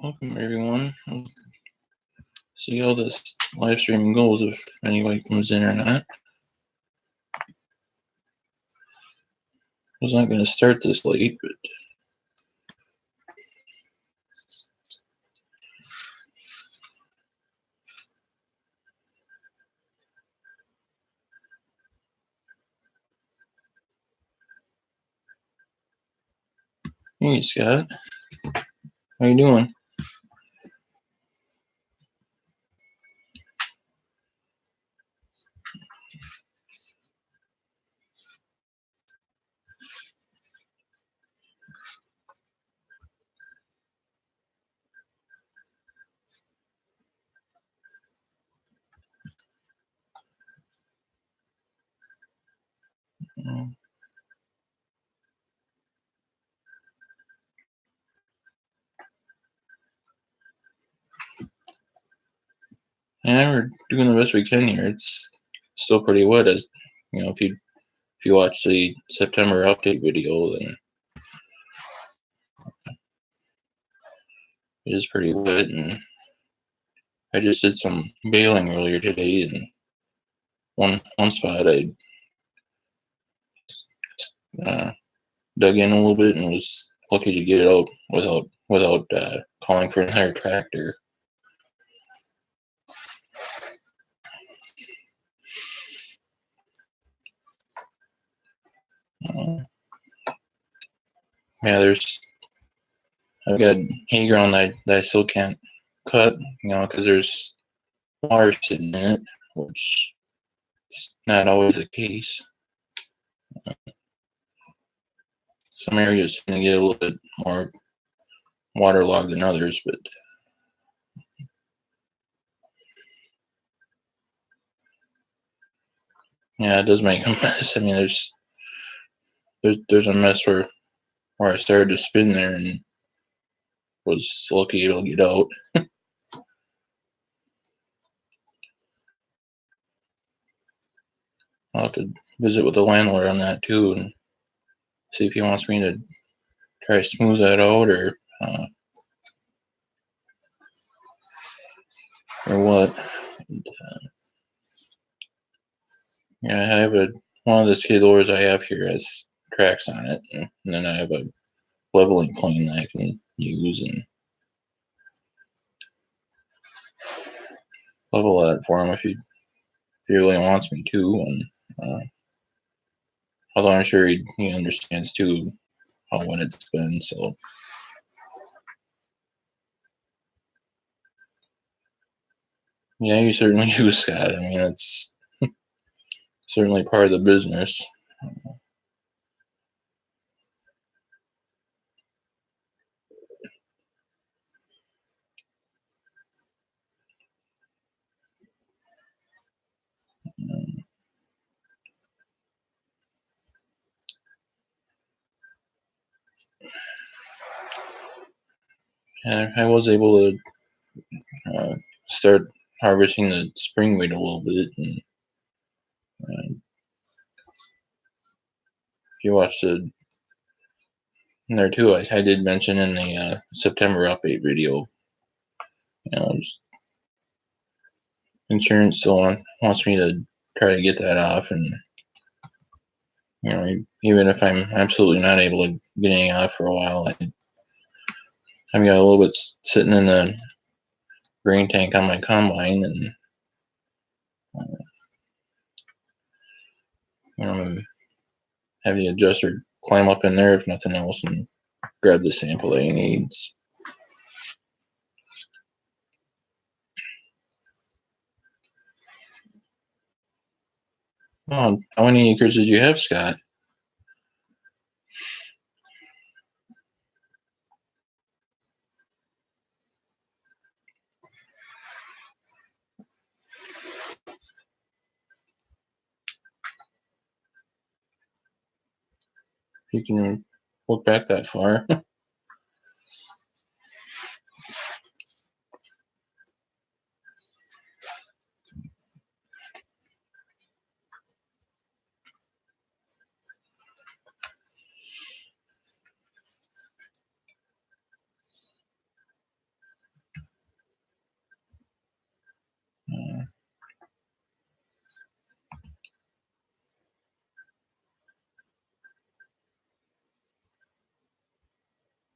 Welcome everyone. We'll see how this live stream goes, if anybody comes in or not. I was not going to start this late, but hey Scott, how you doing? Yeah, we're doing the best we can here. It's still pretty wet, as you know. If you watch the September update video, then it is pretty wet. And I just did some baling earlier today, and one spot I dug in a little bit and was lucky to get it out without calling for an entire tractor. Yeah, I've got hay ground that I still can't cut, because there's water sitting in it, which is not always the case. Some areas going to get a little bit more waterlogged than others, but yeah, it does make a mess. I mean, there's a mess where I started to spin there and was lucky it'll get out. I'll have to visit with the landlord on that too and see if he wants me to try to smooth that out or what. Yeah, I have one of the skid loaders I have here has tracks on it, and then I have a leveling plane that I can use and level that for him if he really wants me to. And although I'm sure he understands too how wet it's been, so. Yeah, you certainly do, Scott. I mean, it's certainly part of the business. And I was able to start harvesting the spring wheat a little bit. And if you watch there too, I did mention in the September update video, insurance still wants me to try to get that off, and even if I'm absolutely not able to get anything off for a while, I've got a little bit sitting in the grain tank on my combine, and have the adjuster climb up in there if nothing else and grab the sample that he needs. Oh, how many acres did you have, Scott? You can look back that far.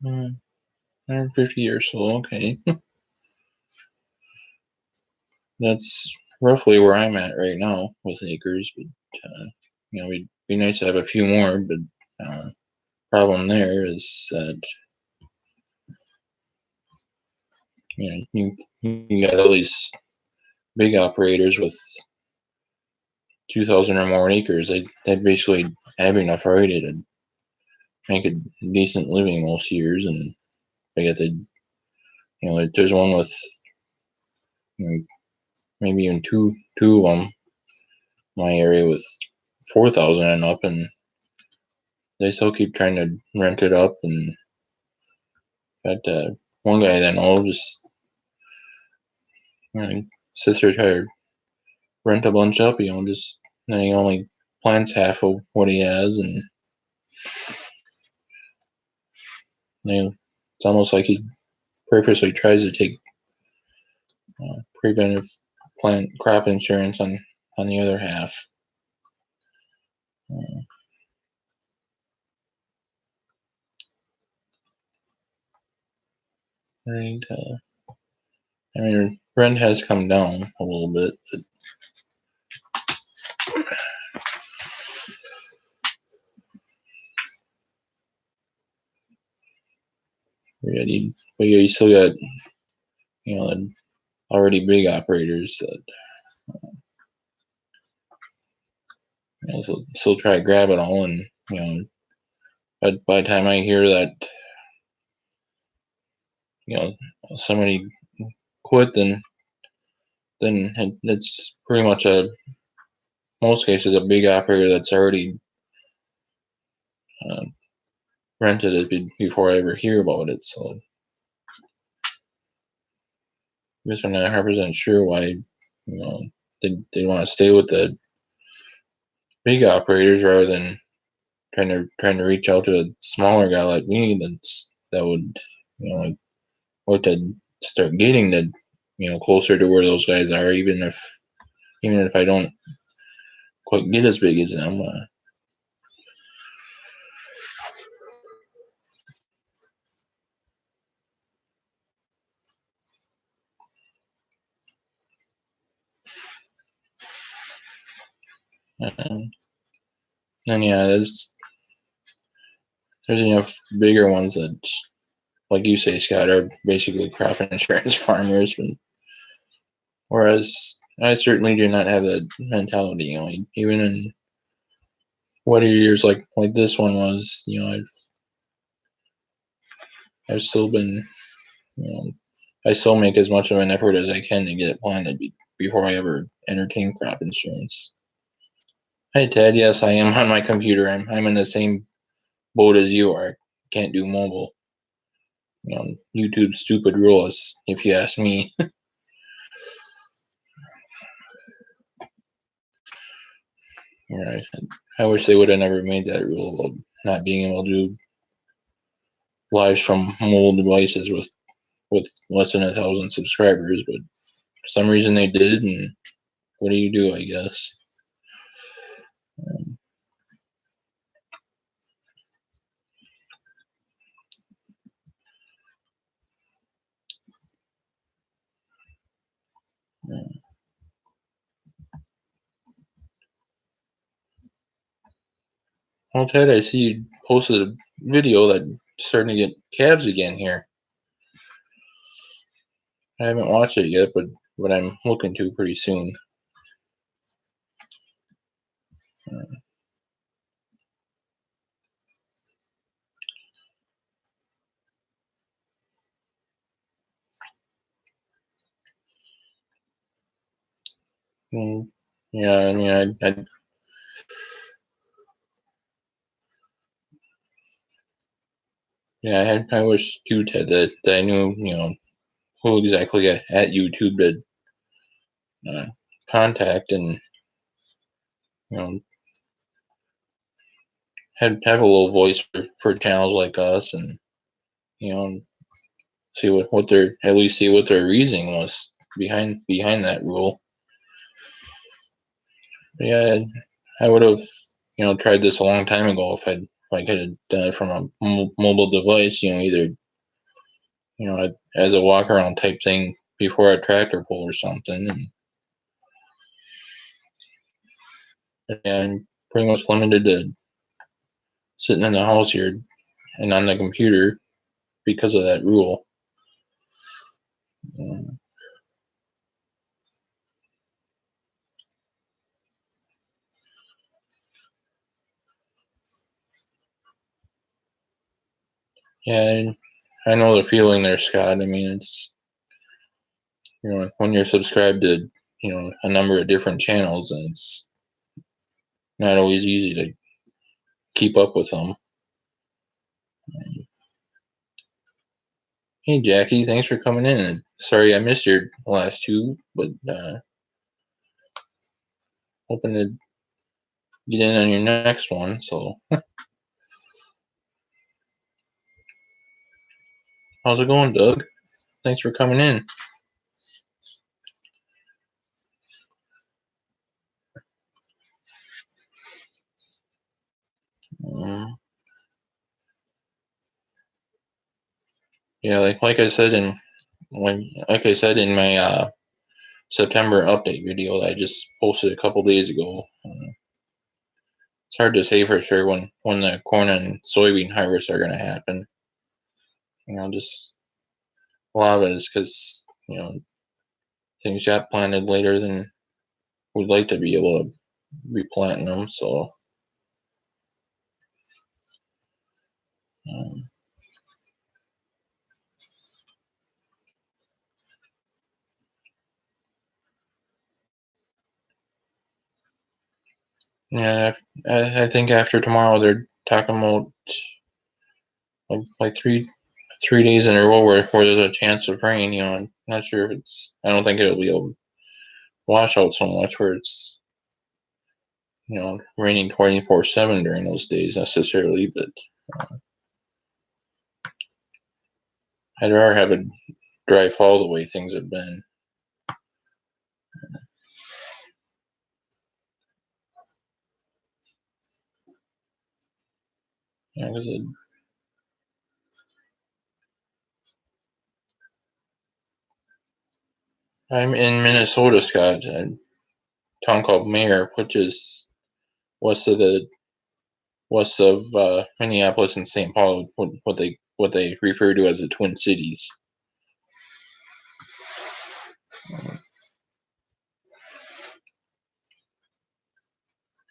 150 or so. Okay, that's roughly where I'm at right now with acres. But it'd be nice to have a few more. But problem there is that you got all these big operators with 2,000 or more acres. They basically have enough already to make a decent living most years, and I get the there's one with maybe even two of them my area with 4,000 and up, and they still keep trying to rent it up. And got one guy that I know just sits there trying to rent a bunch up. Just then he only plants half of what he has, and it's almost like he purposely tries to take preventive plant crop insurance on the other half. Right. I mean, rent has come down a little bit, but you still got already big operators that still try to grab it all, and but by the time I hear that somebody quit, then it's pretty much most cases a big operator that's already rented it before I ever hear about it. So I guess I'm not 100% sure why they want to stay with the big operators rather than trying to reach out to a smaller guy like me that would like what to start getting to closer to where those guys are, even if I don't quite get as big as them. And yeah, there's enough bigger ones that, like you say, Scott, are basically crop insurance farmers. Whereas I certainly do not have that mentality. Even in what years like this one was, I've still been, I still make as much of an effort as I can to get it planted before I ever entertain crop insurance. Hey Ted, yes, I am on my computer. I'm in the same boat as you are. Can't do mobile. YouTube's stupid rules, if you ask me. Right. I wish they would have never made that rule of not being able to do lives from mobile devices with less than 1,000 subscribers, but for some reason they did, and what do you do, I guess? Well, Ted, I see you posted a video that's starting to get calves again here. I haven't watched it yet, but I'm looking to pretty soon. Yeah, I mean, I wish too, Ted, that I knew, who exactly at YouTube to contact, and have a little voice for channels like us, and see what their at least see what their reasoning was behind that rule. But yeah, I would have tried this a long time ago if I'd I could have done it from a mobile device, either as a walk around type thing before a tractor pull or something, and pretty much limited to sitting in the house here and on the computer because of that rule. Yeah, I know the feeling there, Scott. I mean, it's when you're subscribed to a number of different channels, and it's not always easy to keep up with them. Hey, Jackie, thanks for coming in. And sorry I missed your last two, but hoping to get in on your next one. So, how's it going, Doug? Thanks for coming in. Yeah, like I said in my September update video that I just posted a couple days ago. It's hard to say for sure when the corn and soybean harvests are going to happen. Just a lot of it is because things got planted later than we'd like to be able to be planting them. So, yeah, I think after tomorrow they're talking about like 3 days in a row where there's a chance of rain. I'm not sure if I don't think it'll be a washout so much where it's raining 24/7 during those days necessarily, but I'd rather have a dry fall the way things have been. Yeah, because I'm in Minnesota, Scott, a town called Mayer, which is west of Minneapolis and St. Paul, what they refer to as the Twin Cities.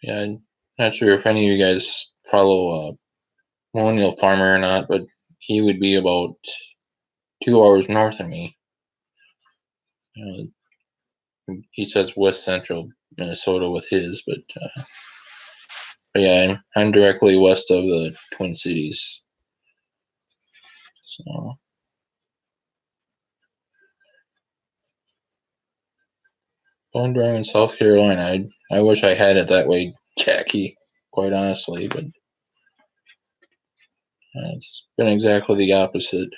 Yeah, I'm not sure if any of you guys follow Millennial Farmer or not, but he would be about 2 hours north of me. He says West Central Minnesota with his, but yeah, I'm directly west of the Twin Cities. So, bone dry in South Carolina. I wish I had it that way, Jackie. Quite honestly, but it's been exactly the opposite.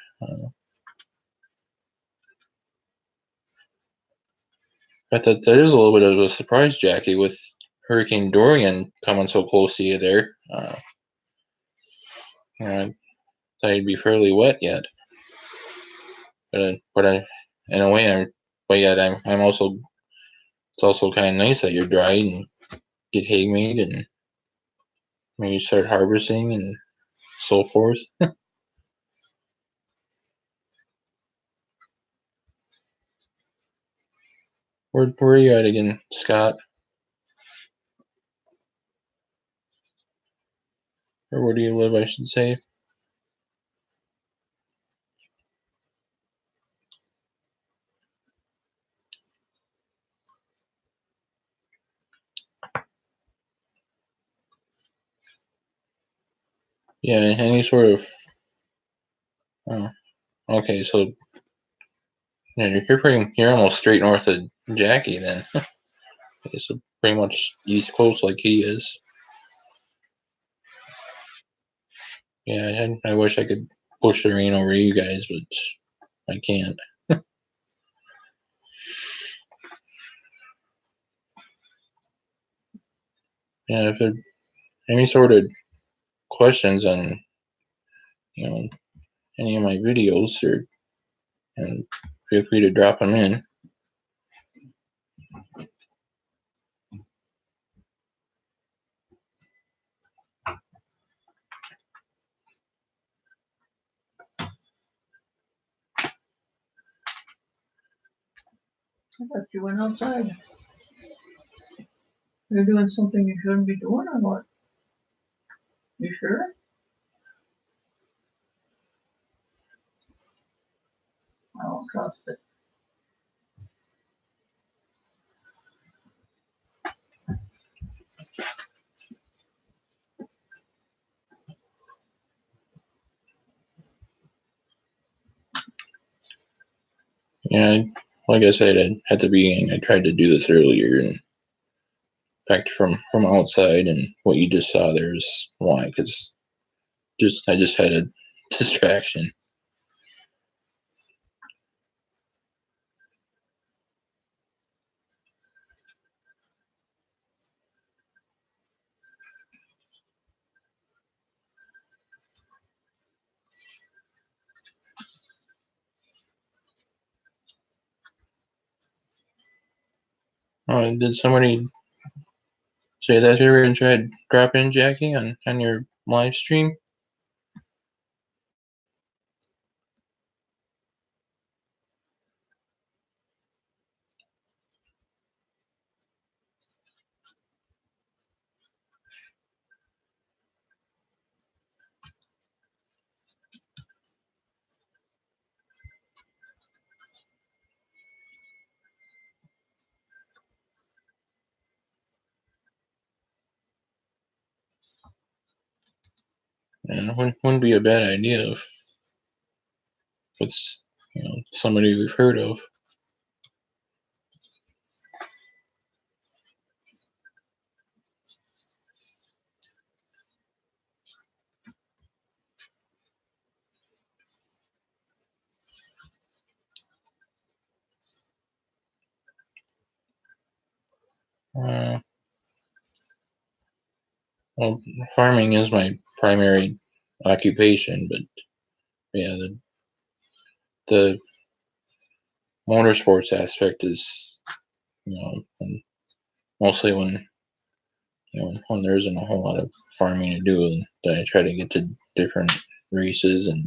But that is a little bit of a surprise, Jackie, with Hurricane Dorian coming so close to you there. I thought you'd be fairly wet yet, but in a way, but yet I'm also. It's also kind of nice that you're dry and get hay made and maybe start harvesting and so forth. Where are you at again, Scott? Or where do you live, I should say? Yeah, any sort of. Oh, okay, so yeah, you're almost straight north of Jackie then. Okay, so pretty much East Coast like he is. Yeah, I wish I could push the rain over you guys, but I can't. Yeah, if any sort of questions on, you know, any of my videos, or and feel free to drop them in. I thought you went outside. You're doing something you shouldn't be doing, or what? You sure? I don't trust it. Yeah, like I said at the beginning, I tried to do this earlier, and in fact, from outside, and what you just saw there is why, because I just had a distraction. Did somebody say that they were going to try to drop in, Jackie, on your live stream? And it wouldn't be a bad idea if it's, you know, somebody we've heard of. Well, farming is my primary occupation, but yeah, the motorsports aspect is, you know, mostly when, you know, when there isn't a whole lot of farming to do, and then I try to get to different races and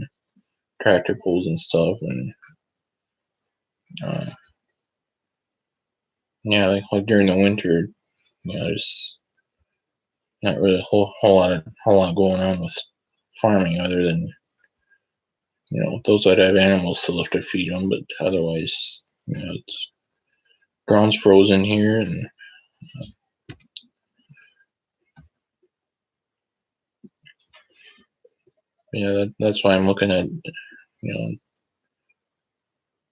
tractor pulls and stuff, and uh, yeah, like during the winter, you know, there's not really a whole lot going on with farming, other than, you know, those that have animals still have to feed them, but otherwise, you know, it's ground's frozen here, and yeah, that's why I'm looking at, you know,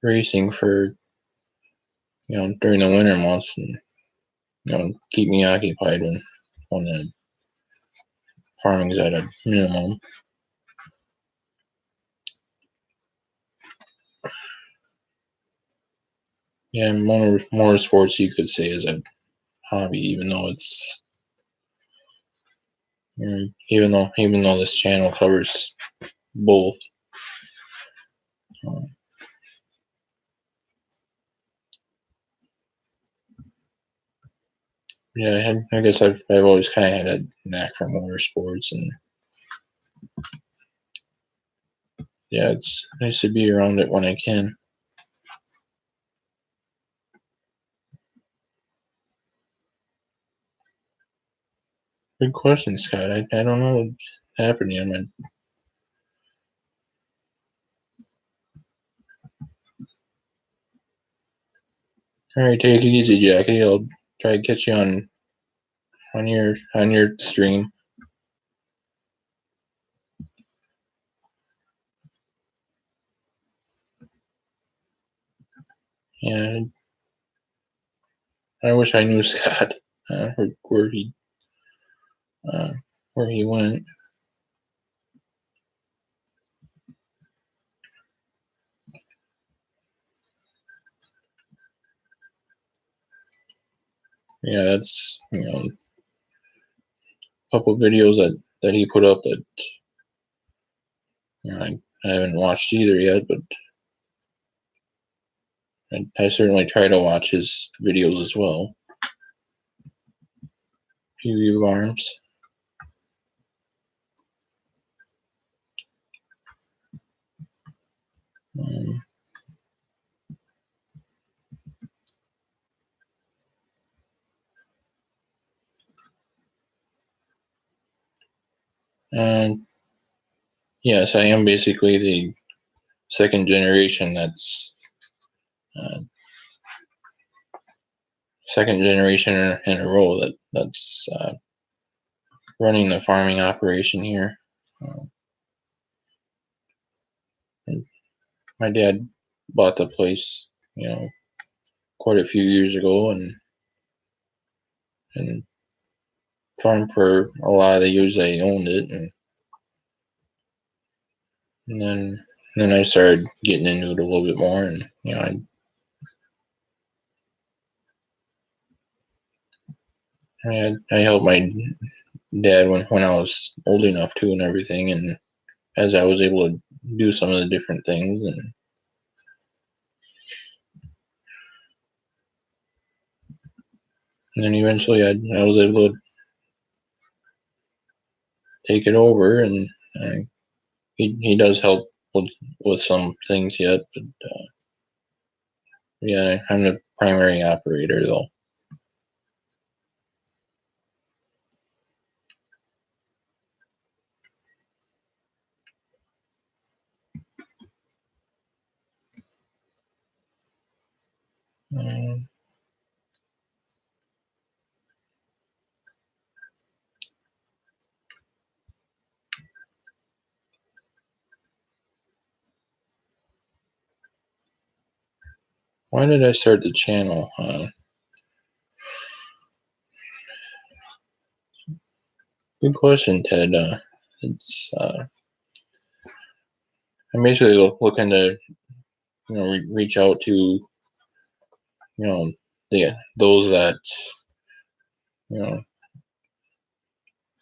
racing for, you know, during the winter months, and, you know, keep me occupied when the farming's at a minimum. Yeah, motorsports, you could say, is a hobby, even though it's, you know, even though this channel covers both. Um, yeah, I guess I've always kind of had a knack for motorsports, and yeah, it's nice to be around it when I can. Good question, Scott. I don't know what happened. I mean, all right, take it easy, Jackie. I'll try to catch you on your stream. Yeah, I wish I knew Scott, where he uh, where he went. Yeah, that's, you know, a couple videos that that he put up that I haven't watched either yet, but I certainly try to watch his videos as well. Huey Farms. And yes, I am basically the second generation second generation in a row that's running the farming operation here. And my dad bought the place, quite a few years ago, and farmed for a lot of the years I owned it, and then I started getting into it a little bit more, and I helped my dad when I was old enough to, and everything, and as I was able to do some of the different things, and then eventually I was able to take it over, and he does help with some things yet, but yeah, I'm the primary operator though. Why did I start the channel? Good question, Ted. It's I'm basically looking to reach out to those that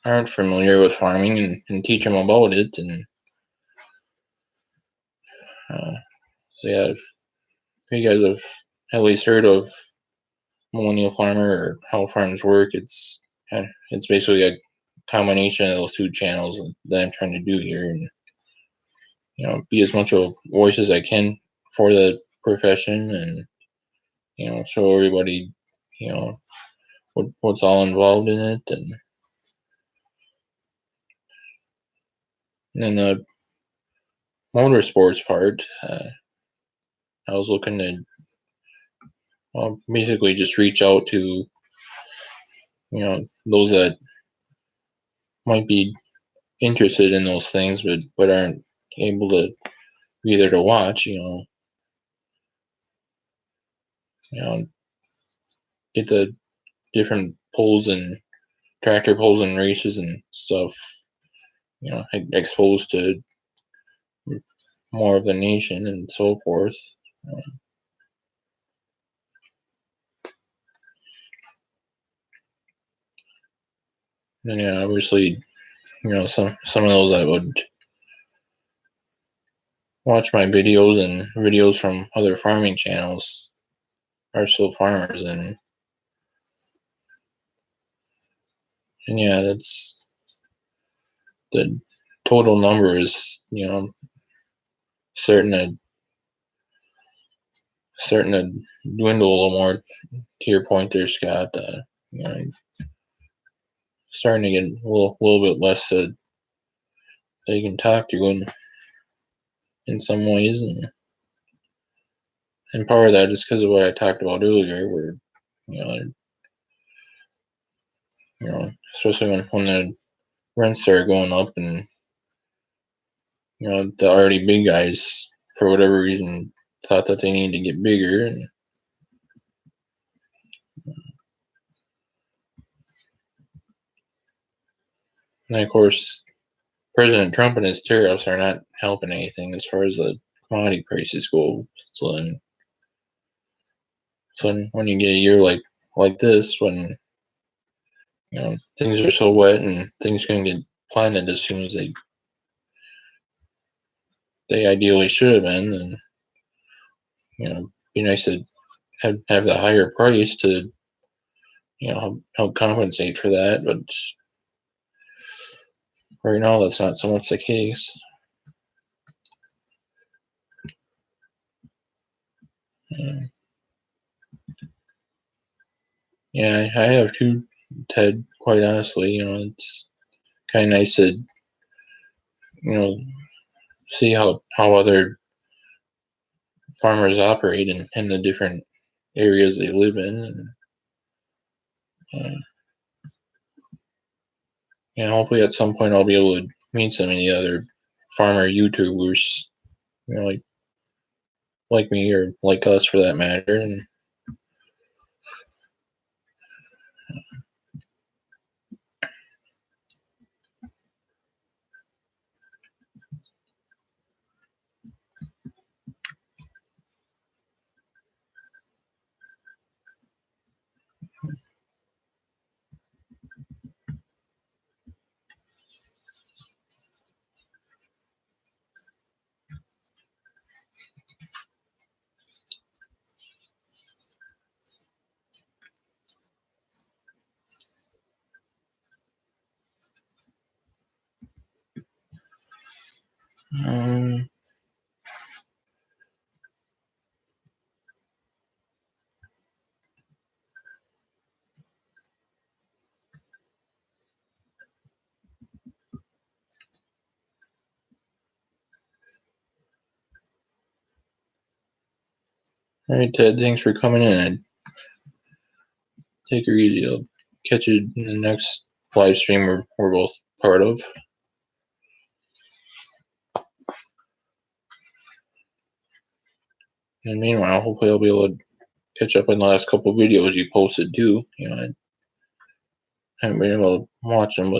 aren't familiar with farming, and teach them about it, and so yeah, if you guys have at least heard of Millennial Farmer or how farms work, it's basically a combination of those two channels that I'm trying to do here, and be as much of a voice as I can for the profession, and show everybody what's all involved in it, and then the motorsports part, I was looking to basically just reach out to those that might be interested in those things, but aren't able to be there to watch. Get the different polls and tractor polls and races and stuff. Exposed to more of the nation and so forth. And yeah, obviously, some of those that would watch my videos and videos from other farming channels are still farmers, and yeah, that's the total number is starting to dwindle a little more. To your point there, Scott, starting to get a little bit less that they can talk to in some ways, and part of that is because of what I talked about earlier, where especially when the rents started going up, and the already big guys, for whatever reason, thought that they needed to get bigger, and of course, President Trump and his tariffs are not helping anything as far as the commodity prices go. So when you get a year like this, when things are so wet and things can get planted as soon as they ideally should have been, and be nice to have the higher price to help compensate for that. But right now, that's not so much the case. Yeah, I have too, Ted. Quite honestly, it's kind of nice to see how other farmers operate in the different areas they live in, and hopefully at some point I'll be able to meet some of the other farmer YouTubers, like me or like us for that matter, and all right, Ted, thanks for coming in. And take her easy. I'll catch you in the next live stream we're both part of. And meanwhile, hopefully I'll be able to catch up on the last couple videos you posted too. I haven't been able to watch them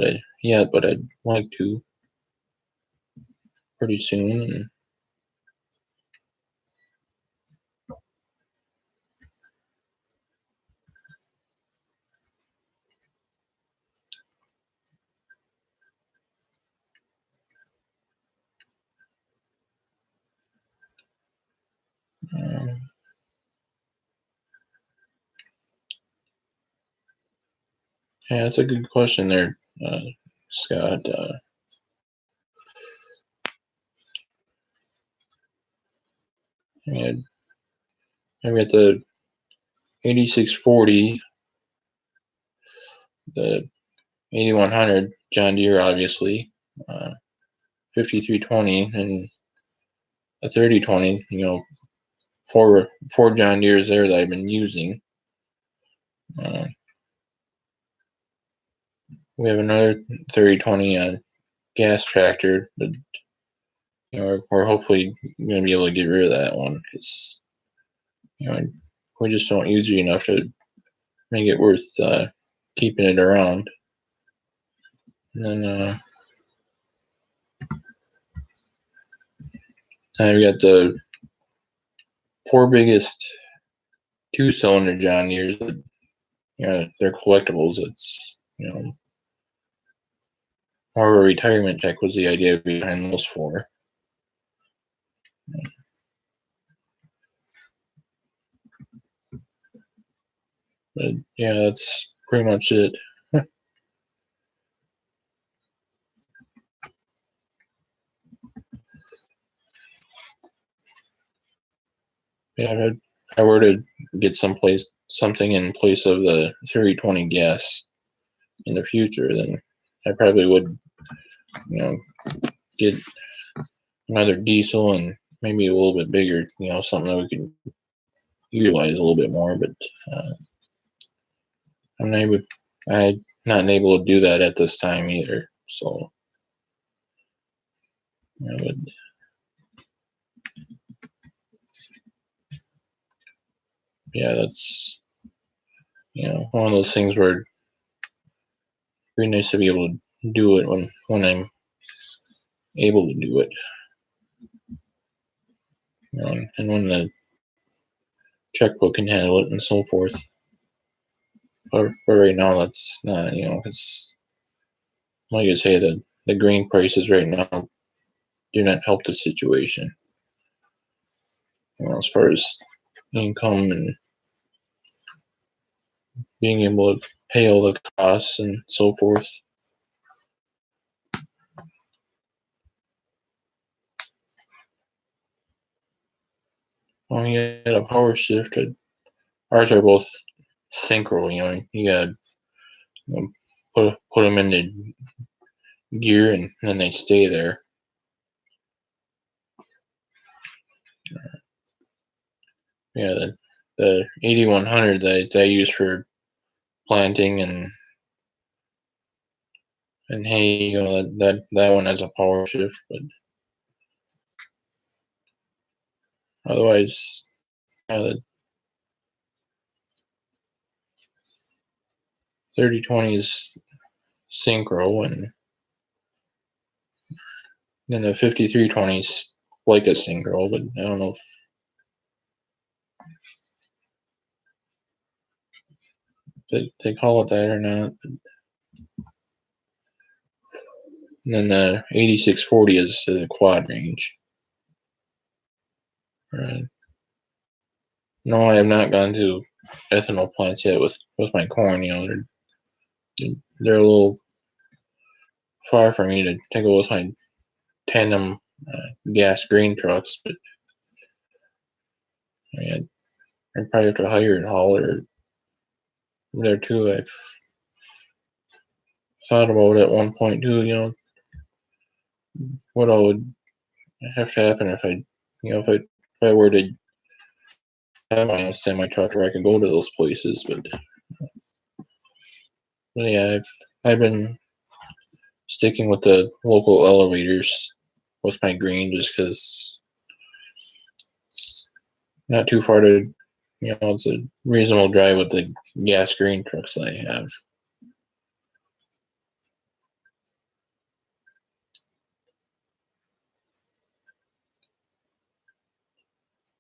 yet, but I'd like to pretty soon. Yeah, that's a good question there, Scott. I've got the 8640, the 8100 John Deere, obviously, 5320, and a 3020. Four John Deeres there that I've been using. We have another 3020 gas tractor, but we're hopefully going to be able to get rid of that one because we just don't use it enough to make it worth keeping it around. And then I've got the 4 biggest 2-cylinder John Deeres. They're collectibles. It's more of a retirement check was the idea behind those 4. But yeah, that's pretty much it. Yeah, if I were to get something in place of the 3020 gas in the future, then I probably would, get another diesel and maybe a little bit bigger, something that we can utilize a little bit more. But I'm not able to do that at this time either. So I would. Yeah, that's one of those things where it's pretty nice to be able to do it when I'm able to do it. And when the checkbook can handle it and so forth. But right now, that's not, it's like I say, the the grain prices right now do not help the situation. As far as income and being able to pay all the costs and so forth. Well, you had a power shift. Ours are both synchro. You gotta put them into gear and then they stay there. Yeah, the 8100 that I use for planting and hay, that one has a power shift, but otherwise, the 3020 is synchro, and then the 5320 is like a synchro, but I don't know if they call it that or not. And then the 8640 is a quad range. Right. No, I have not gone to ethanol plants yet with my corn. They're a little far for me to go with my tandem gas grain trucks, but I probably have to hire a hauler there too. I've thought about it at one point too. What all would have to happen if I were to have my own semi truck where I could go to those places, but yeah, I've been sticking with the local elevators with my grain just because it's not too far to, it's a reasonable drive with the gas grain trucks that I have.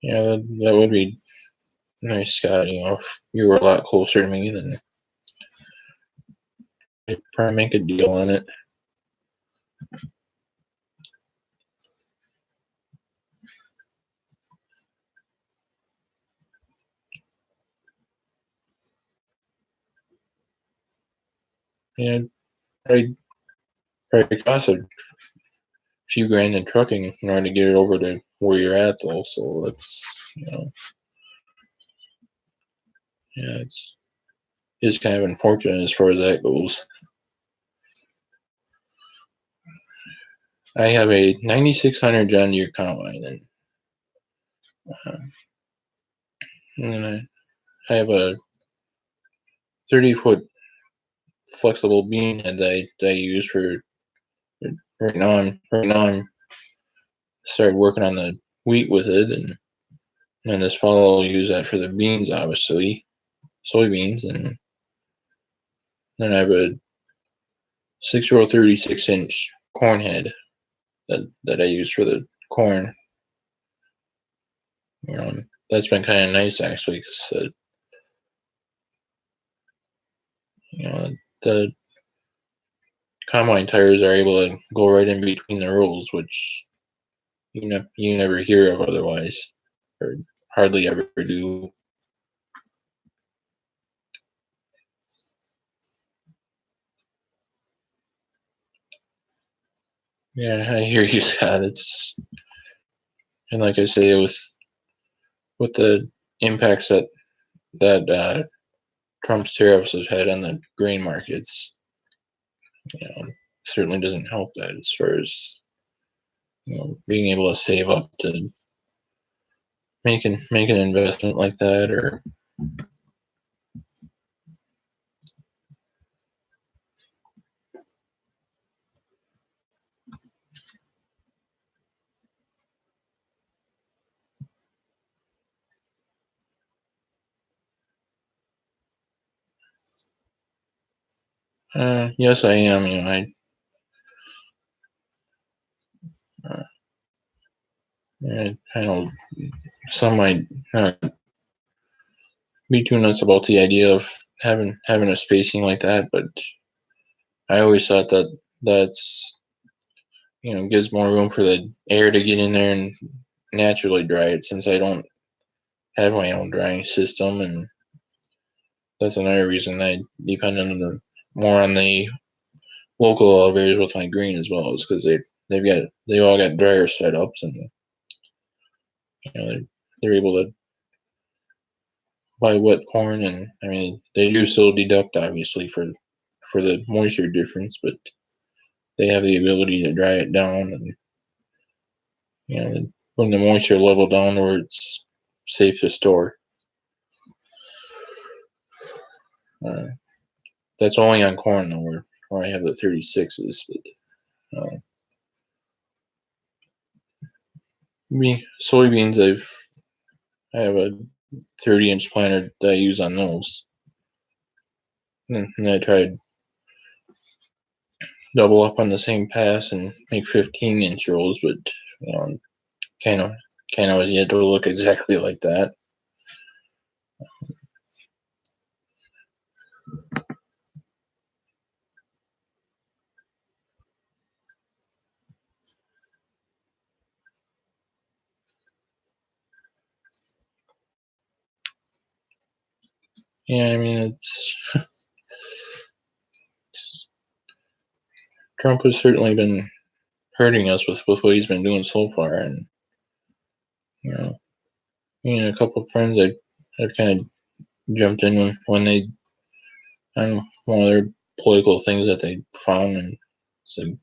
Yeah, that would be nice, Scott. If you were a lot closer to me, then I'd probably make a deal on it. Yeah, I'd probably cost a few grand in trucking in order to get it over to where you're at, though. So that's, yeah, it's kind of unfortunate as far as that goes. I have a 9600 John Deere combine, and I have a 30-foot flexible bean head that I use for right now. I'm started working on the wheat with it, and then this fall I'll use that for the beans, obviously, soybeans, and then I have a 6-row 36-inch corn head that I use for the corn. That's been kind of nice actually, because the combine tires are able to go right in between the rows, which you never hear of otherwise, or hardly ever do. Yeah, I hear you, Scott. And like I say, with the impacts that Trump's tariffs have had on the grain markets, certainly doesn't help that as far as being able to save up to make an investment like that, or yes, I am. I know some might be too nuts about the idea of having a spacing like that, but I always thought that's gives more room for the air to get in there and naturally dry it, since I don't have my own drying system, and that's another reason I depend on more on the local elevators with my green as well, is because they all got dryer setups, and they're able to buy wet corn, and I mean they do still deduct obviously for the moisture difference, but they have the ability to dry it down, and bring the moisture level down where it's safe to store. That's only on corn though, where I have the 36s, but soybeans, I have a 30-inch planter that I use on those, and I tried double up on the same pass and make 15-inch rolls, but kind of was yet to look exactly like that. Yeah, I mean Trump has certainly been hurting us with what he's been doing so far, and me and a couple of friends I've kind of jumped in when they, I don't know, one of their political things that they found, and said,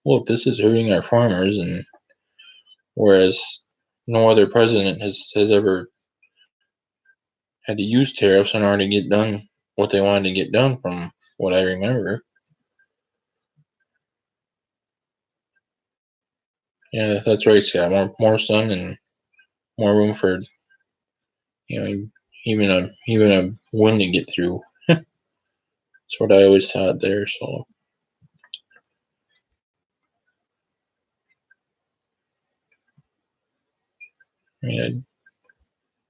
look, this is hurting our farmers, and whereas no other president has ever had to use tariffs in order to get done what they wanted to get done, from what I remember. Yeah, that's right, Scott. More sun and more room for even a wind to get through. That's what I always thought there. So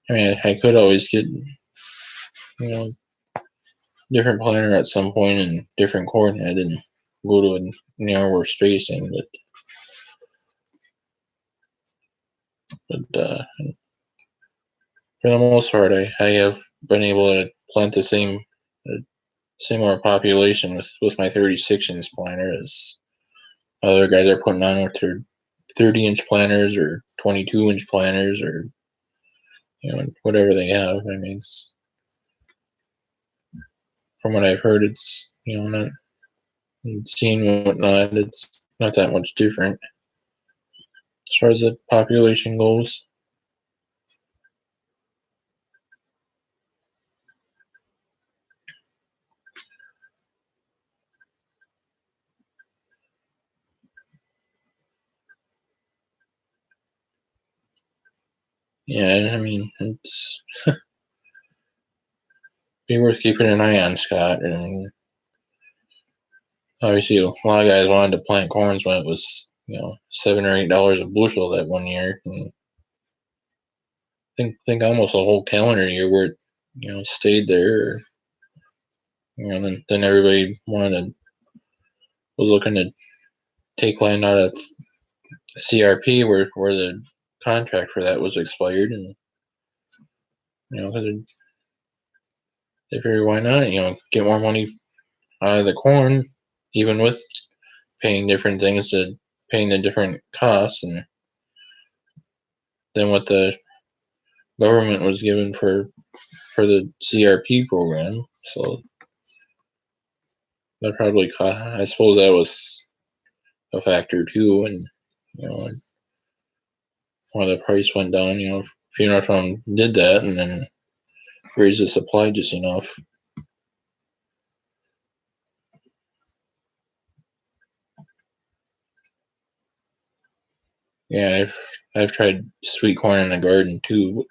I could always get different planner at some point and different coordinate and go to a narrower spacing, but for the most part, I have been able to plant the same similar population with my 36-inch planter as other guys are putting on with their 30-inch planters or 22-inch planters, or whatever they have. I mean, from what I've heard, it's not seeing whatnot. It's not that much different as far as the population goes. Yeah, I mean, it's be worth keeping an eye on, Scott. And obviously, a lot of guys wanted to plant corns when it was $7 or $8 a bushel that one year. And think almost a whole calendar year where it stayed there. Then everybody was looking to take land out of CRP where the contract for that was expired, and because they figured why not get more money out of the corn, even with paying different things, to paying the different costs, and then what the government was given for the CRP program. So that probably I suppose that was a factor too, and why the price went down. Funeral Fund did that, and then raised the supply just enough. Yeah, I've tried sweet corn in the garden too,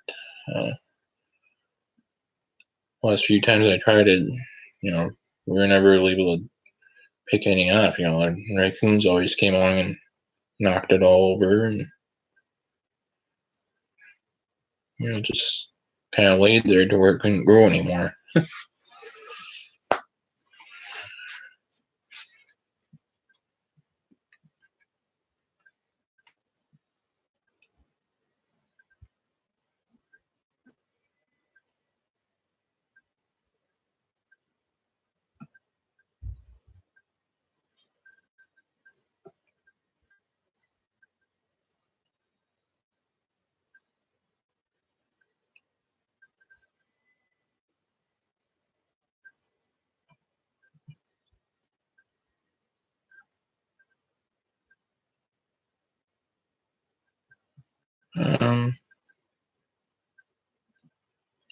but last few times I tried it, we were never really able to pick any off. Raccoons always came along and knocked it all over, and just kind of laid there to where it couldn't grow anymore.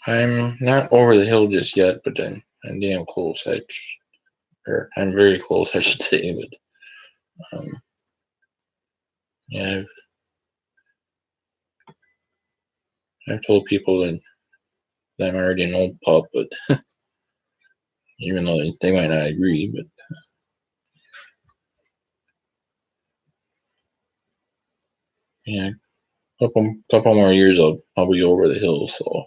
I'm not over the hill just yet, but I'm damn close. Or I'm very close, I should say. But yeah, I've told people that I'm already an old pup, but even though they might not agree, but yeah, couple more years, I'll be over the hill. So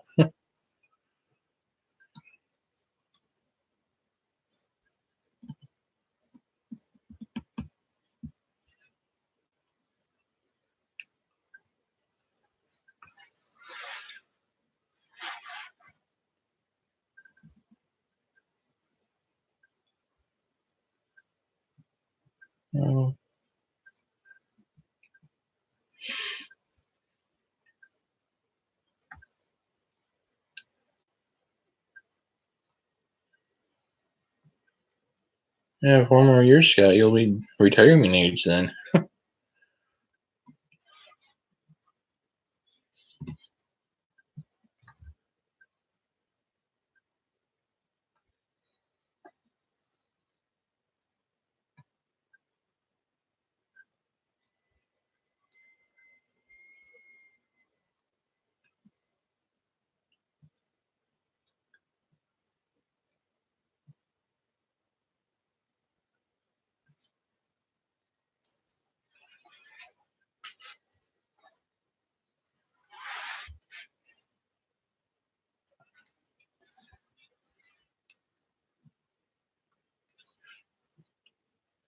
yeah, 4 more years, Scott. You'll be retirement age then.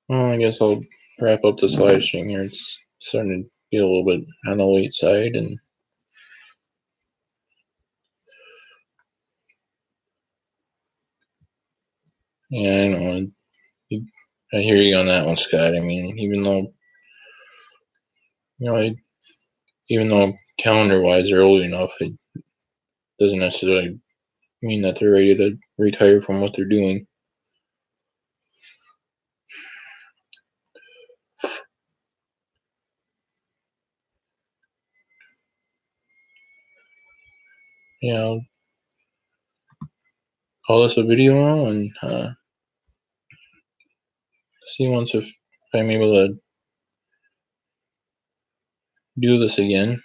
Well, I guess I'll wrap up this live stream here. It's starting to get a little bit on the late side, and yeah, I know. I hear you on that one, Scott. I mean, even though even though calendar-wise they're old enough, it doesn't necessarily mean that they're ready to retire from what they're doing. Yeah, I'll call this a video now and see once if I'm able to do this again.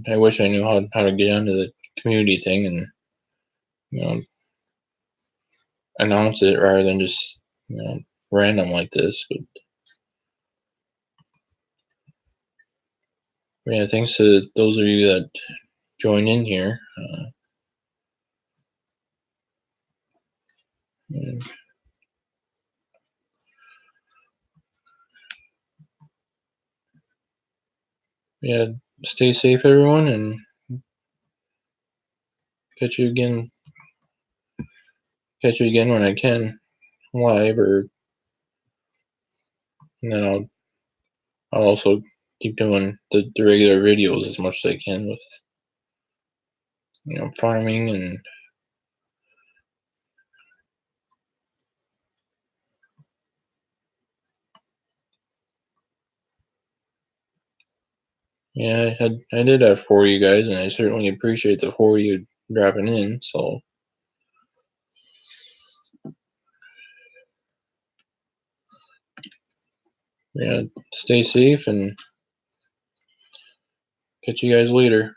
I wish I knew how to get onto the community thing and announce it rather than just random like this. But yeah, thanks to those of you that join in here. Yeah, stay safe, everyone, and catch you again. Catch you again when I can live, and then I'll also keep doing the regular videos as much as I can with farming and yeah, I did have 4 of you guys, and I certainly appreciate the 4 of you dropping in. So yeah, stay safe and catch you guys later.